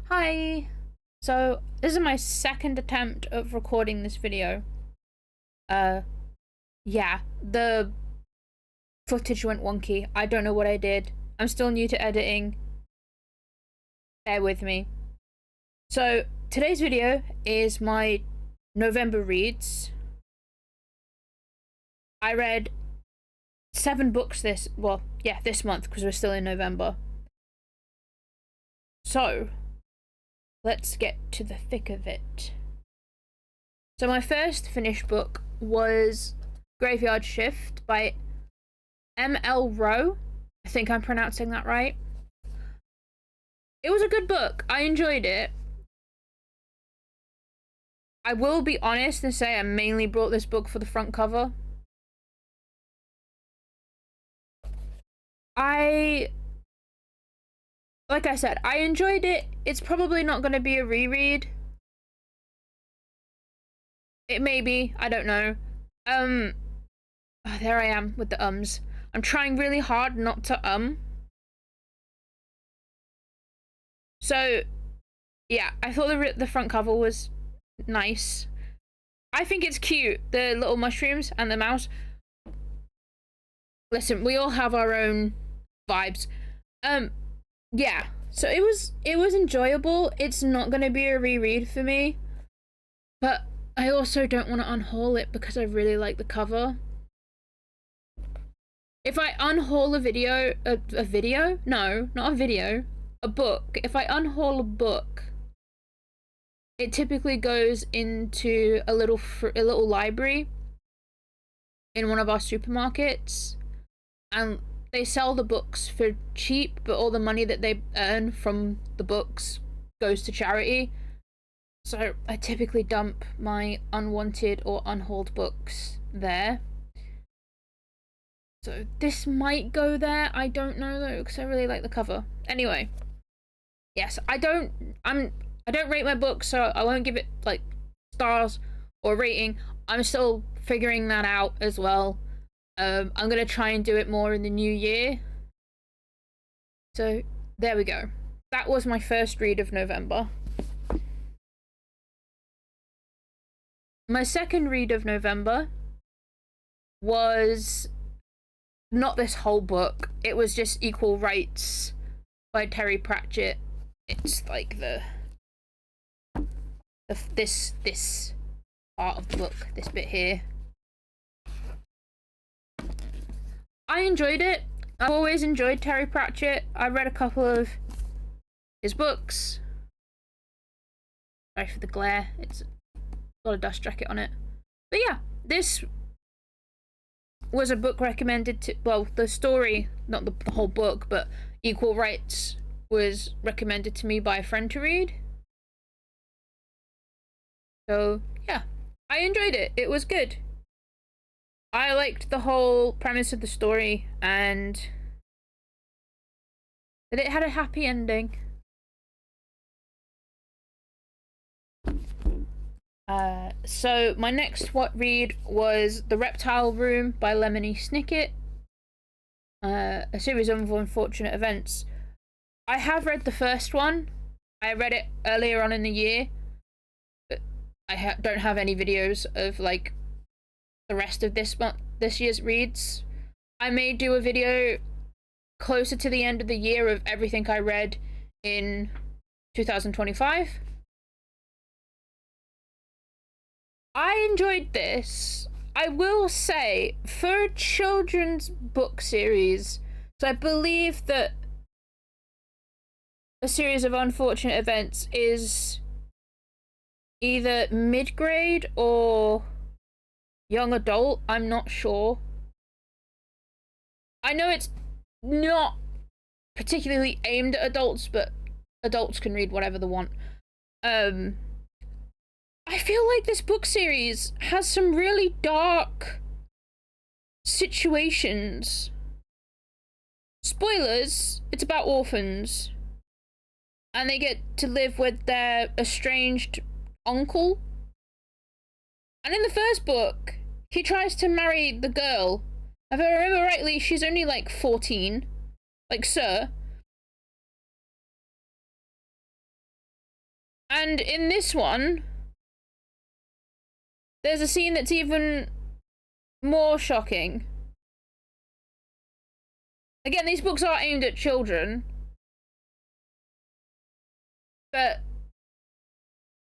Hi! So, this is my second attempt of recording this video. Uh, yeah, the footage went wonky. I don't know what I did. I'm still new to editing. Bear with me. So, today's video is my November reads. I read 7 books this month, because we're still in November. So, let's get to the thick of it. So my first finished book was Graveyard Shift by M.L. Rowe. I think I'm pronouncing that right. It was a good book. I enjoyed it. I will be honest and say I mainly brought this book for the front cover. Like I said, I enjoyed it. It's probably not going to be a reread. It may be. I don't know. There I am with the ums. I'm trying really hard not to So, yeah, I thought the front cover was nice. I think it's cute, the little mushrooms and the mouse. Listen, we all have our own vibes. Yeah. So it was enjoyable. It's not gonna be a reread for me, but I also don't want to unhaul it because I really like the cover. If I unhaul a video? No, not a video. A book. If I unhaul a book, it typically goes into a little library in one of our supermarkets, and they sell the books for cheap, but all the money that they earn from the books goes to charity. So I typically dump my unwanted or unhauled books there. So this might go there. I don't know though, because I really like the cover. Anyway, yes, I don't rate my books, so I won't give it like stars or rating. I'm still figuring that out as well. I'm gonna try and do it more in the new year. So there we go. That was my first read of November. My second read of November was not this whole book. It was just Equal Rights by Terry Pratchett. It's like this part of the book, this bit here. I enjoyed it. I've always enjoyed Terry Pratchett. I read a couple of his books. Sorry for the glare. It's got a dust jacket on it. But yeah, this was a book recommended to, well, the story, not the whole book, but Equal Rights was recommended to me by a friend to read. So yeah, I enjoyed it. It was good. I liked the whole premise of the story and that it had a happy ending. So my next read was The Reptile Room by Lemony Snicket. A series of unfortunate events. I have read the first one. I read it earlier on in the year, but I don't have any videos of like the rest of this year's reads. I may do a video closer to the end of the year of everything I read in 2025. I enjoyed this. I will say, for a children's book series, so I believe that a series of unfortunate events is either mid-grade or young adult. I'm not sure. I know it's not particularly aimed at adults, but adults can read whatever they want. I feel like this book series has some really dark situations. Spoilers, it's about orphans. And they get to live with their estranged uncle. And in the first book, he tries to marry the girl. If I remember rightly, she's only like 14. Like, sir. And in this one, there's a scene that's even more shocking. Again, these books are aimed at children. But,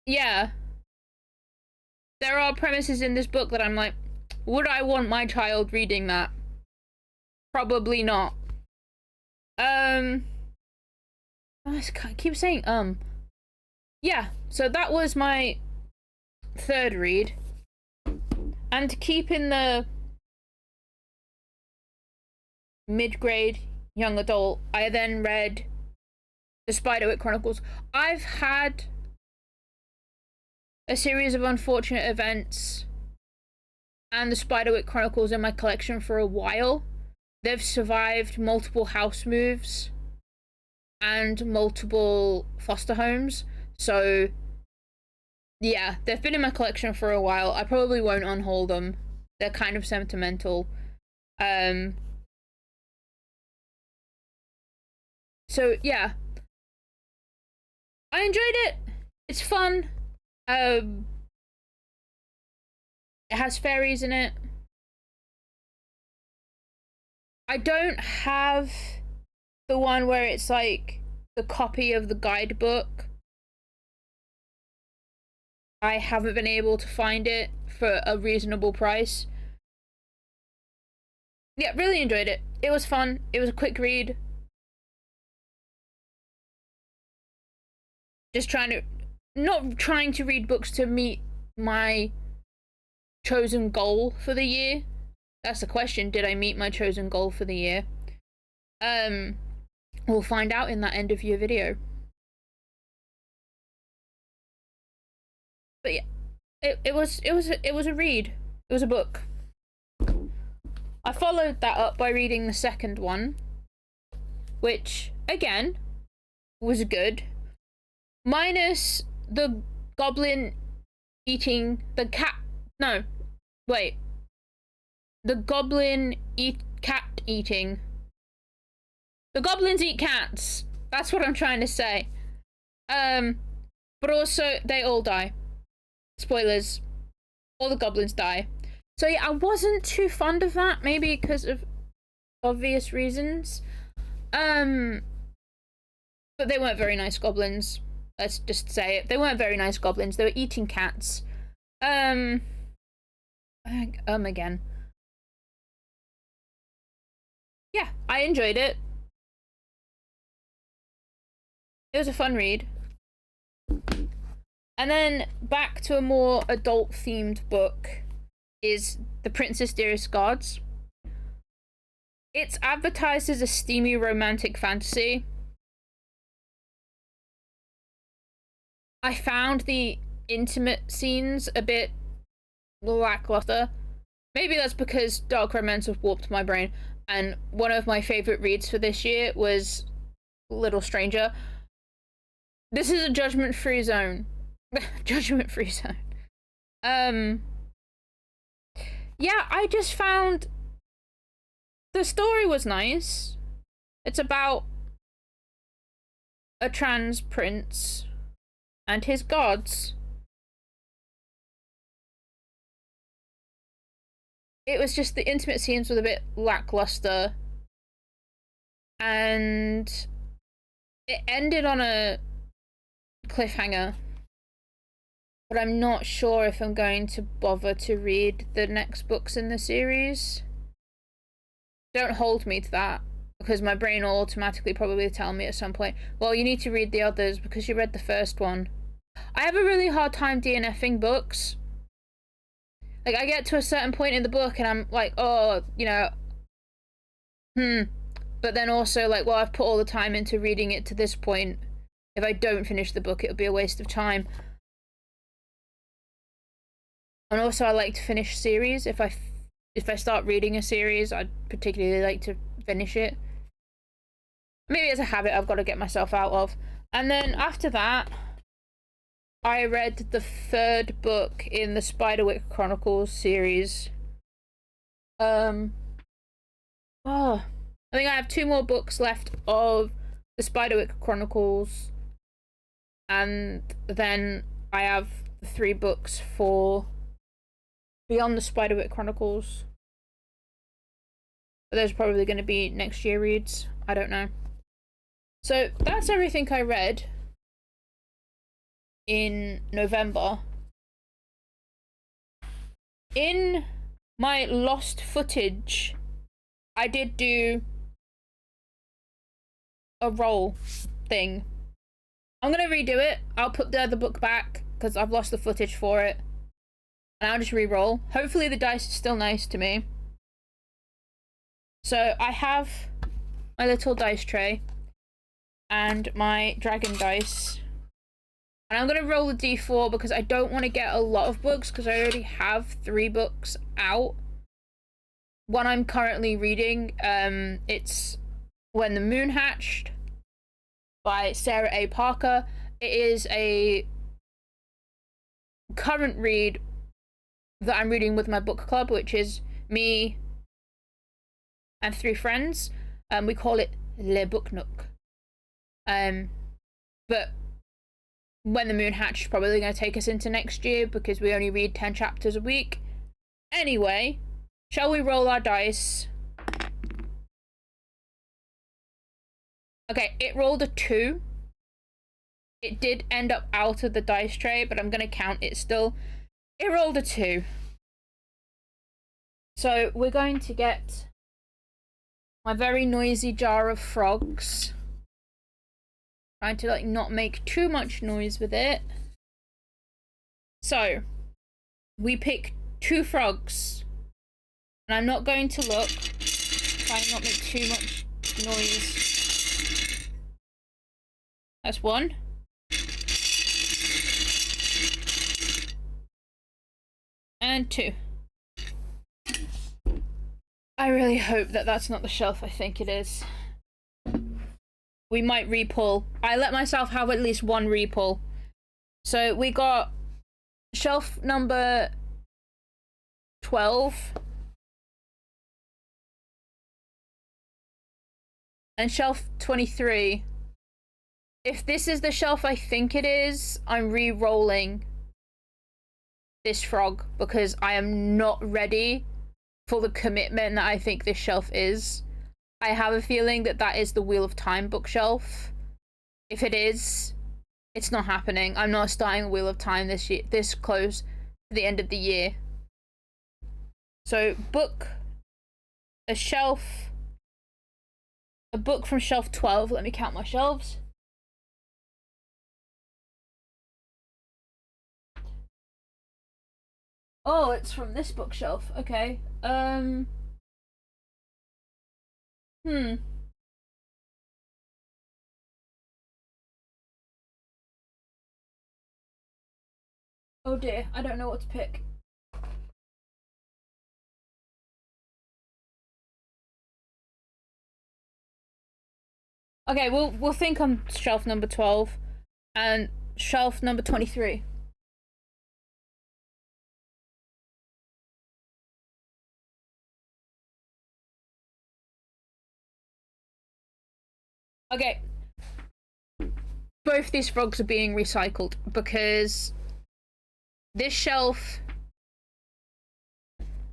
yeah. There are premises in this book that I'm like, would I want my child reading that? Probably not. I keep saying Yeah, so that was my third read. And to keep in the mid-grade young adult, I then read the Spiderwick Chronicles. I've had a series of unfortunate events and the Spiderwick Chronicles in my collection for a while. They've survived multiple house moves and multiple foster homes, so yeah, they've been in my collection for a while. I probably won't unhaul them. They're kind of sentimental. So yeah, I enjoyed it. It's fun. It has fairies in it. I don't have the one where it's like the copy of the guidebook. I haven't been able to find it for a reasonable price. Yeah, really enjoyed it. It was fun. It was a quick read. Just not trying to read books to meet my chosen goal for the year. That's the question. Did I meet my chosen goal for the year? We'll find out in that end of year video. But yeah, it was a read. It was a book. I followed that up by reading the second one, which again was good, minus the goblin eating the cat. No, wait. The goblin cat eating. The goblins eat cats. That's what I'm trying to say. But also they all die. Spoilers. All the goblins die. So yeah, I wasn't too fond of that, maybe because of obvious reasons. But they weren't very nice goblins. Let's just say it. They weren't very nice goblins. They were eating cats. Again. Yeah, I enjoyed it. It was a fun read. And then back to a more adult-themed book is The Princess Dearest Gods. It's advertised as a steamy romantic fantasy. I found the intimate scenes a bit lackluster. Maybe that's because dark romance has warped my brain, and one of my favorite reads for this year was Little Stranger. This is a judgment-free zone. Judgment-free zone. Yeah, I just found the story was nice. It's about a trans prince and his gods. It was just the intimate scenes were a bit lackluster, and it ended on a cliffhanger. But I'm not sure if I'm going to bother to read the next books in the series. Don't hold me to that, because my brain will automatically probably tell me at some point, well, you need to read the others because you read the first one. I have a really hard time DNFing books. Like, I get to a certain point in the book and I'm like, oh, you know, But then also, like, well, I've put all the time into reading it to this point. If I don't finish the book, it'll be a waste of time. And also, I like to finish series. If I start reading a series, I'd particularly like to finish it. Maybe it's a habit I've got to get myself out of. And then after that, I read the third book in the Spiderwick Chronicles series. I think I have 2 more books left of the Spiderwick Chronicles. And then I have 3 books for Beyond the Spiderwick Chronicles. But those are probably going to be next year reads. I don't know. So that's everything I read in November. In my lost footage, I did do a roll thing. I'm gonna redo it. I'll put the other book back because I've lost the footage for it. And I'll just re-roll. Hopefully the dice is still nice to me. So I have my little dice tray and my dragon dice. And I'm going to roll the d4 because I don't want to get a lot of books because I already have 3 books out. One I'm currently reading, it's When the Moon Hatched by Sarah A. Parker. It is a current read that I'm reading with my book club, which is me and 3 friends. We call it Le Book Nook. But When the Moon Hatched is probably going to take us into next year because we only read 10 chapters a week. Anyway, shall we roll our dice? Okay, it rolled a 2. It did end up out of the dice tray, but I'm going to count it still. It rolled a 2. So we're going to get my very noisy jar of frogs. Trying to not make too much noise with it. So we pick 2 frogs. And I'm not going to look. Try and not make too much noise. That's 1. And 2. I really hope that that's not the shelf I think it is. We might re-pull. I let myself have at least 1 re-pull. So we got shelf number 12. And shelf 23. If this is the shelf I think it is, I'm re-rolling this frog because I am not ready for the commitment that I think this shelf is. I have a feeling that that is the Wheel of Time bookshelf. If it is, it's not happening. I'm not starting the Wheel of Time this year, this close to the end of the year. So book a book from shelf 12. Let me count my shelves. Oh, it's from this bookshelf. Okay. Oh dear, I don't know what to pick. Okay, we'll think on shelf number 12 and shelf number 23. Okay. Both these frogs are being recycled because this shelf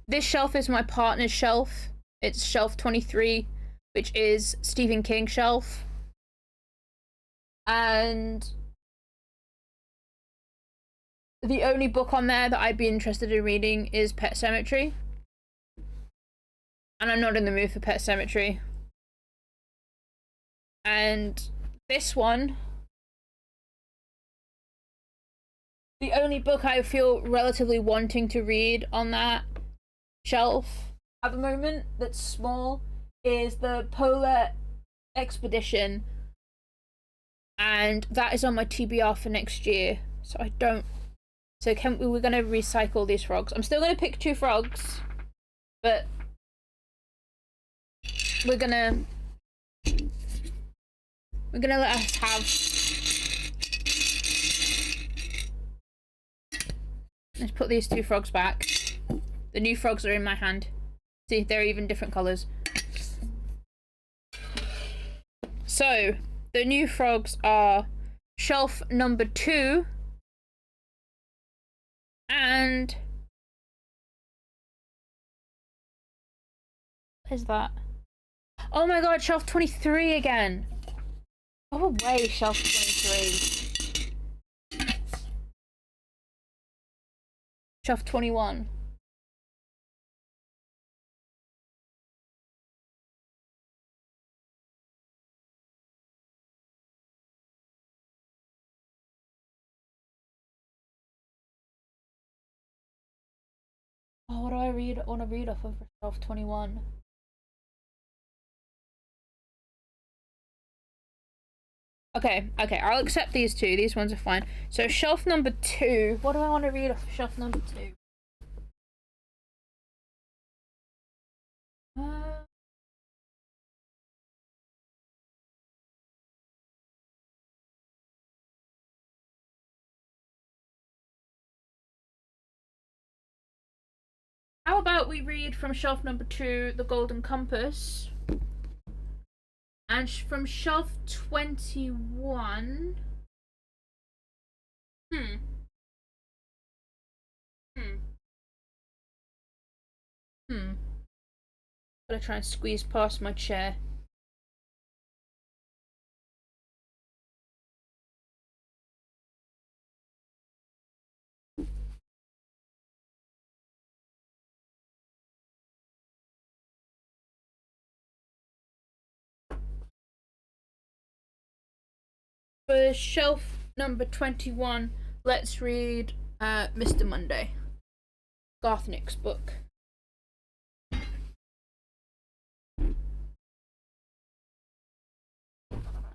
is my partner's shelf. It's shelf 23, which is Stephen King shelf. And the only book on there that I'd be interested in reading is Pet Sematary. And I'm not in the mood for Pet Sematary. And this one, the only book I feel relatively wanting to read on that shelf at the moment that's small is the Polar Expedition. And that is on my TBR for next year. So I don't... So we're going to recycle these frogs. I'm still going to pick 2 frogs. But we're going to let us have... Let's put these 2 frogs back. The new frogs are in my hand. See, they're even different colours. So, the new frogs are shelf number 2, and what is that? Oh my god, shelf 23 again. Go away, shelf 23. Shelf 21. Oh, what do I read? I want to read off of shelf 21. Okay, I'll accept these two. These ones are fine. So shelf number 2. What do I want to read off of shelf number 2? How about we read from shelf number 2, The Golden Compass, and from shelf 21. Gotta try and squeeze past my chair. For shelf number 21, let's read Mr. Monday, Garth Nick's book.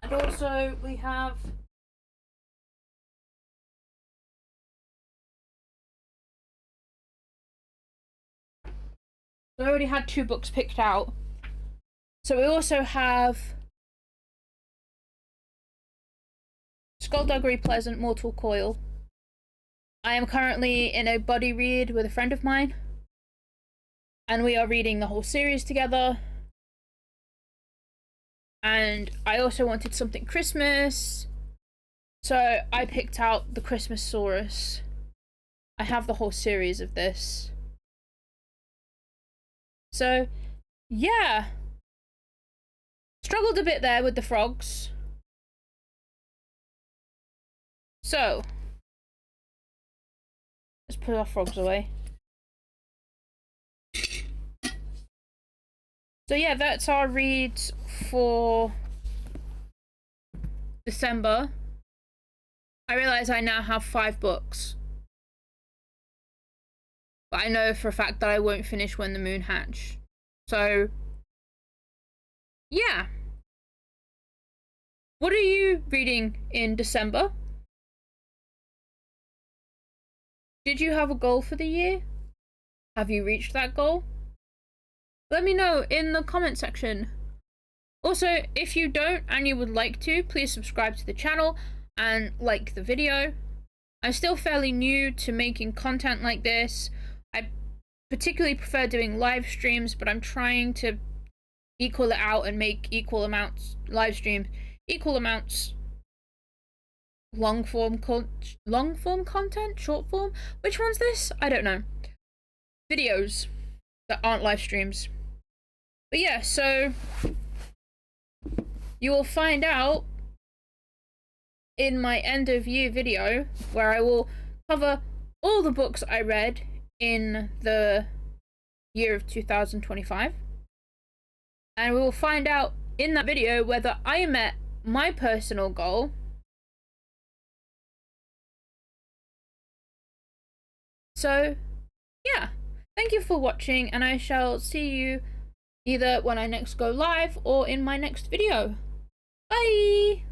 And also we have I already had 2 books picked out. So we also have Skullduggery Pleasant, Mortal Coil. I am currently in a buddy read with a friend of mine, and we are reading the whole series together. And I also wanted something Christmas, so I picked out the Christmasaurus. I have the whole series of this. So, yeah. Struggled a bit there with the frogs. So, let's put our frogs away. So yeah, that's our reads for December. I realise I now have 5 books. But I know for a fact that I won't finish When the Moon Hatched. So, yeah. What are you reading in December? Did you have a goal for the year? Have you reached that goal? Let me know in the comment section. Also, if you don't and you would like to, please subscribe to the channel and like the video. I'm still fairly new to making content like this. I particularly prefer doing live streams, but I'm trying to equal it out and make equal amounts live streams, equal amounts long form content, short form. Which one's this? I don't know. Videos that aren't live streams. But yeah, so you will find out in my end of year video where I will cover all the books I read in the year of 2025. And we will find out in that video whether I met my personal goal. So, yeah. Thank you for watching, and I shall see you either when I next go live or in my next video. Bye!